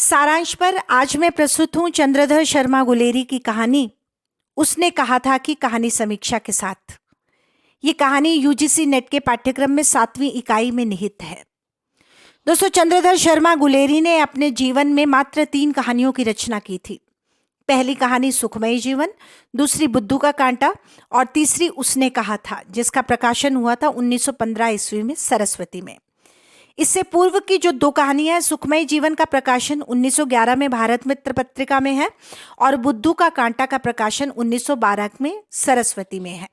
सारांश पर आज मैं प्रस्तुत हूं चंद्रधर शर्मा गुलेरी की कहानी उसने कहा था कि कहानी समीक्षा के साथ। ये कहानी यूजीसी नेट के पाठ्यक्रम में 7वीं इकाई में निहित है। दोस्तों, चंद्रधर शर्मा गुलेरी ने अपने जीवन में मात्र 3 कहानियों की रचना की थी। पहली कहानी सुखमयी जीवन, दूसरी बुद्धू का कांटा और तीसरी उसने कहा था, जिसका प्रकाशन हुआ था 1915 ईस्वी में सरस्वती में। इससे पूर्व की जो 2 कहानियां हैं, सुखमयी जीवन का प्रकाशन 1911 में भारत मित्र पत्रिका में है और बुद्धू का कांटा का प्रकाशन 1912 में सरस्वती में है।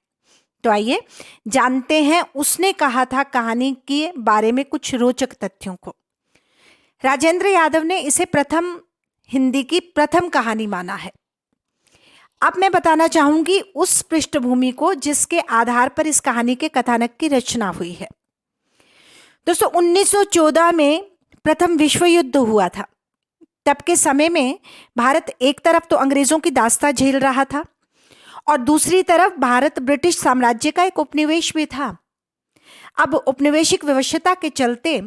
तो आइए जानते हैं उसने कहा था कहानी के बारे में कुछ रोचक तथ्यों को। राजेंद्र यादव ने इसे हिंदी की प्रथम कहानी माना है। अब मैं बताना चाहूंगी उस पृष्ठभूमि को जिसके आधार पर इस कहानी के कथानक की रचना हुई है। दोस्तों, 1914 में प्रथम विश्व युद्ध हुआ था। तब के समय में भारत एक तरफ तो अंग्रेजों की दास्तां झेल रहा था और दूसरी तरफ भारत ब्रिटिश साम्राज्य का एक उपनिवेश भी था। अब उपनिवेशिक विवशता के चलते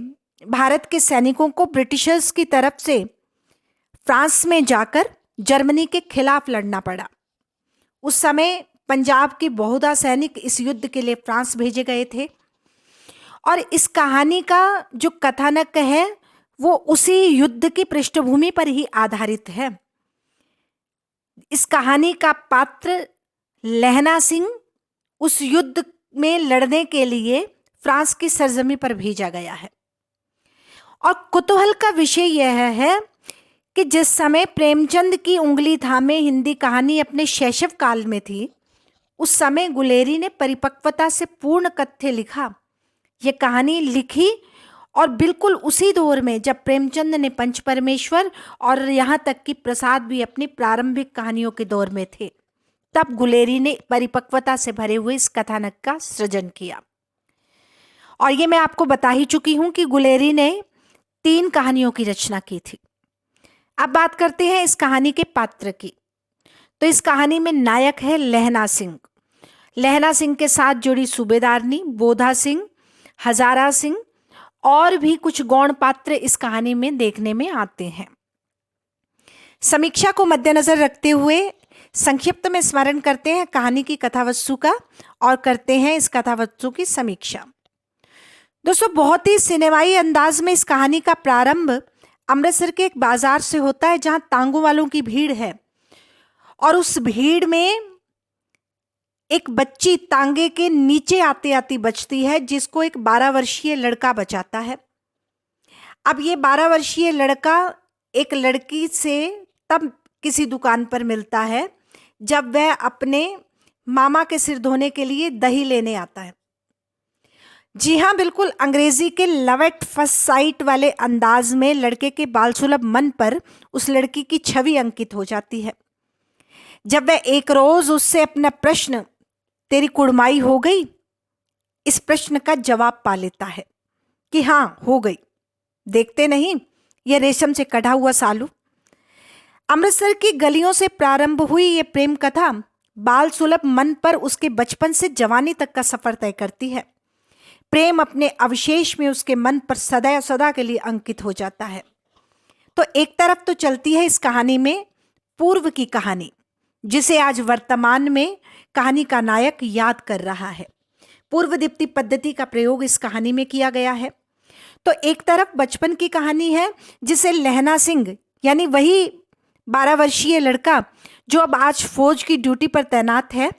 भारत के सैनिकों को ब्रिटिशर्स की तरफ से फ्रांस में जाकर जर्मनी के खिलाफ लड़ना पड़ा। उस समय पंजाब के बहुधा सैनिक इस युद्ध के लिए फ्रांस भेजे गए थे और इस कहानी का जो कथानक है वो उसी युद्ध की पृष्ठभूमि पर ही आधारित है। इस कहानी का पात्र लहना सिंह उस युद्ध में लड़ने के लिए फ्रांस की सरजमी पर भेजा गया है। और कुतूहल का विषय यह है कि जिस समय प्रेमचंद की उंगली थामे हिंदी कहानी अपने शैशव काल में थी, उस समय गुलेरी ने परिपक्वता से पूर्ण कथ्य लिखा। यह कहानी लिखी और बिल्कुल उसी दौर में जब प्रेमचंद ने पंच परमेश्वर और यहाँ तक कि प्रसाद भी अपनी प्रारंभिक कहानियों के दौर में थे, तब गुलेरी ने परिपक्वता से भरे हुए इस कथानक का सृजन किया। और ये मैं आपको बता ही चुकी हूँ कि गुलेरी ने 3 कहानियों की रचना की थी। अब बात करते हैं इस कहानी के पात्र की। तो इस कहानी में नायक है लहना सिंह। लहना सिंह के साथ जुड़ी सूबेदारनी, बोधा सिंह, हजारा सिंह और भी कुछ गौण पात्र इस कहानी में देखने में आते हैं। समीक्षा को मद्देनजर रखते हुए संक्षिप्त में स्मरण करते हैं कहानी की कथावस्तु का और करते हैं इस कथावस्तु की समीक्षा। दोस्तों, बहुत ही सिनेमाई अंदाज में इस कहानी का प्रारंभ अमृतसर के एक बाजार से होता है, जहां तांगों वालों की भीड़ है और उस भीड़ में एक बच्ची तांगे के नीचे आते आती बचती है, जिसको एक 12 वर्षीय लड़का बचाता है। अब ये 12 वर्षीय लड़का एक लड़की से तब किसी दुकान पर मिलता है जब वह अपने मामा के सिर धोने के लिए दही लेने आता है। जी हाँ, बिल्कुल अंग्रेजी के लव एट फर्स्ट साइट वाले अंदाज में लड़के के बाल सुलभ मन पर उस लड़की की छवि अंकित हो जाती है। जब वह एक रोज उससे अपना प्रश्न, तेरी कुड़माई हो गई, इस प्रश्न का जवाब पा लेता है कि हाँ हो गई। देखते नहीं यह रेशम से कढ़ा हुआ सालू। अमृतसर की गलियों से प्रारंभ हुई ये प्रेम कथा बाल सुलभ मन पर उसके बचपन से जवानी तक का सफर तय करती है। प्रेम अपने अवशेष में उसके मन पर सदा सदा के लिए अंकित हो जाता है। तो एक तरफ तो चलती है इस कहानी में पूर्व की कहानी, जिसे आज वर्तमान में कहानी का नायक याद कर रहा है। पूर्व दीप्ति पद्धति का प्रयोग इस कहानी में किया गया है। तो एक तरफ बचपन की कहानी है, जिसे लहना सिंह यानी वही 12 वर्षीय लड़का जो अब आज फौज की ड्यूटी पर तैनात है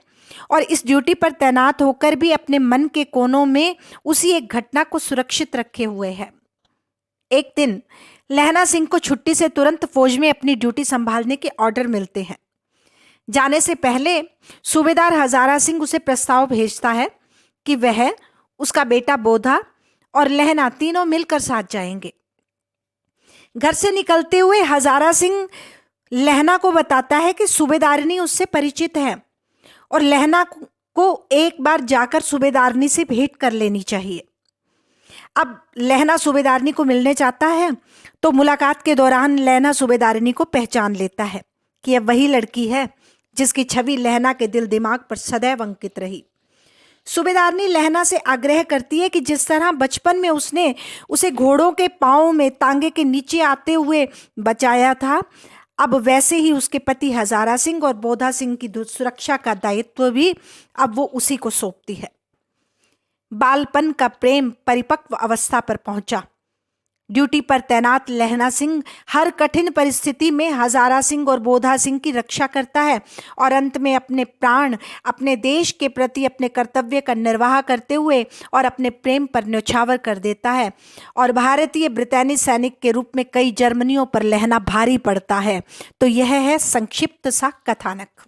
और इस ड्यूटी पर तैनात होकर भी अपने मन के कोनों में उसी एक घटना को सुरक्षित रखे हुए है। एक दिन लहना सिंह को छुट्टी से तुरंत फौज में अपनी ड्यूटी संभालने के ऑर्डर मिलते हैं। जाने से पहले सूबेदार हजारा सिंह उसे प्रस्ताव भेजता है कि वह, उसका बेटा बोधा और लहना तीनों मिलकर साथ जाएंगे। घर से निकलते हुए हजारा सिंह लहना को बताता है कि सूबेदारनी उससे परिचित है और लहना को एक बार जाकर सूबेदारनी से भेंट कर लेनी चाहिए। अब लहना सूबेदारनी को मिलने चाहता है, तो मुलाकात के दौरान लहना सूबेदारनी को पहचान लेता है कि यह वही लड़की है जिसकी छवि लहना के दिल दिमाग पर सदैव अंकित रही। सूबेदारनी लहना से आग्रह करती है कि जिस तरह बचपन में उसने उसे घोड़ों के पांव में तांगे के नीचे आते हुए बचाया था, अब वैसे ही उसके पति हजारा सिंह और बोधा सिंह की सुरक्षा का दायित्व भी अब वो उसी को सौंपती है। बालपन का प्रेम परिपक्व अवस्था पर पहुंचा। ड्यूटी पर तैनात लहना सिंह हर कठिन परिस्थिति में हजारा सिंह और बोधा सिंह की रक्षा करता है और अंत में अपने प्राण अपने देश के प्रति अपने कर्तव्य का निर्वाह करते हुए और अपने प्रेम पर न्यौछावर कर देता है और भारतीय ब्रिटेनी सैनिक के रूप में कई जर्मनियों पर लहना भारी पड़ता है। तो यह है संक्षिप्त सा कथानक।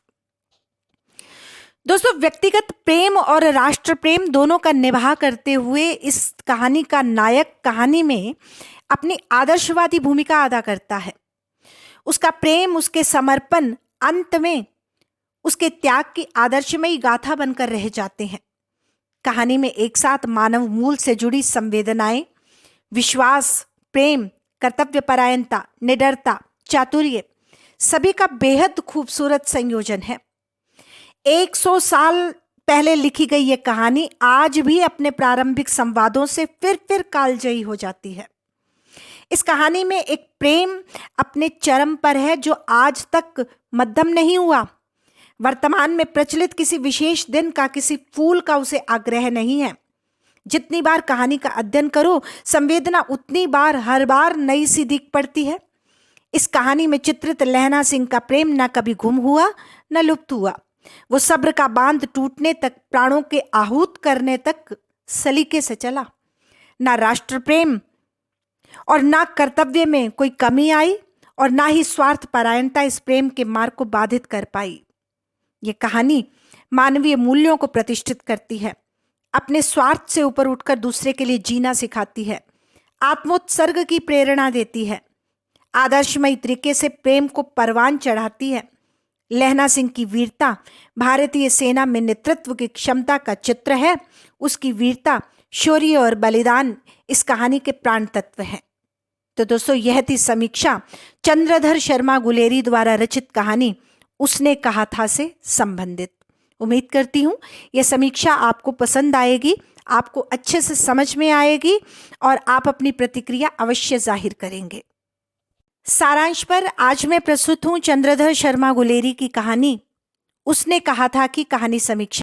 दोस्तों, व्यक्तिगत प्रेम और राष्ट्र प्रेम दोनों का निभाव करते हुए इस कहानी का नायक कहानी में अपनी आदर्शवादी भूमिका अदा करता है। उसका प्रेम, उसके समर्पण अंत में उसके त्याग की आदर्शमयी गाथा बनकर रह जाते हैं। कहानी में एक साथ मानव मूल से जुड़ी संवेदनाएं, विश्वास, प्रेम, कर्तव्यपरायणता, निडरता, चातुर्य सभी का बेहद खूबसूरत संयोजन है। 100 साल पहले लिखी गई यह कहानी आज भी अपने प्रारंभिक संवादों से फिर कालजयी हो जाती है। इस कहानी में एक प्रेम अपने चरम पर है जो आज तक मध्यम नहीं हुआ। वर्तमान में प्रचलित किसी विशेष दिन का, किसी फूल का उसे आग्रह नहीं है। जितनी बार कहानी का अध्ययन करो, संवेदना उतनी बार हर बार नई सी दिख पड़ती है। इस कहानी में चित्रित लहना सिंह का प्रेम न कभी गुम हुआ न लुप्त हुआ। वो सब्र का बांध टूटने तक, प्राणों के आहूत करने तक सलीके से चला। ना राष्ट्र प्रेम और ना कर्तव्य में कोई कमी आई और ना ही स्वार्थ परायणता इस प्रेम के मार्ग को बाधित कर पाई। ये कहानी मानवीय मूल्यों को प्रतिष्ठित करती है, अपने स्वार्थ से ऊपर उठकर दूसरे के लिए जीना सिखाती है, आत्मोत्सर्ग की प्रेरणा देती है, आदर्शमयी तरीके से प्रेम को परवान चढ़ाती है। लहना सिंह की वीरता भारतीय सेना में नेतृत्व की क्षमता का चित्र है। उसकी वीरता, शौर्य और बलिदान इस कहानी के प्राण तत्व हैं। तो दोस्तों, यह थी समीक्षा चंद्रधर शर्मा गुलेरी द्वारा रचित कहानी उसने कहा था से संबंधित। उम्मीद करती हूँ यह समीक्षा आपको पसंद आएगी, आपको अच्छे से समझ में आएगी और आप अपनी प्रतिक्रिया अवश्य जाहिर करेंगे। सारांश पर आज मैं प्रस्तुत हूँ चंद्रधर शर्मा गुलेरी की कहानी उसने कहा था कि कहानी समीक्षा।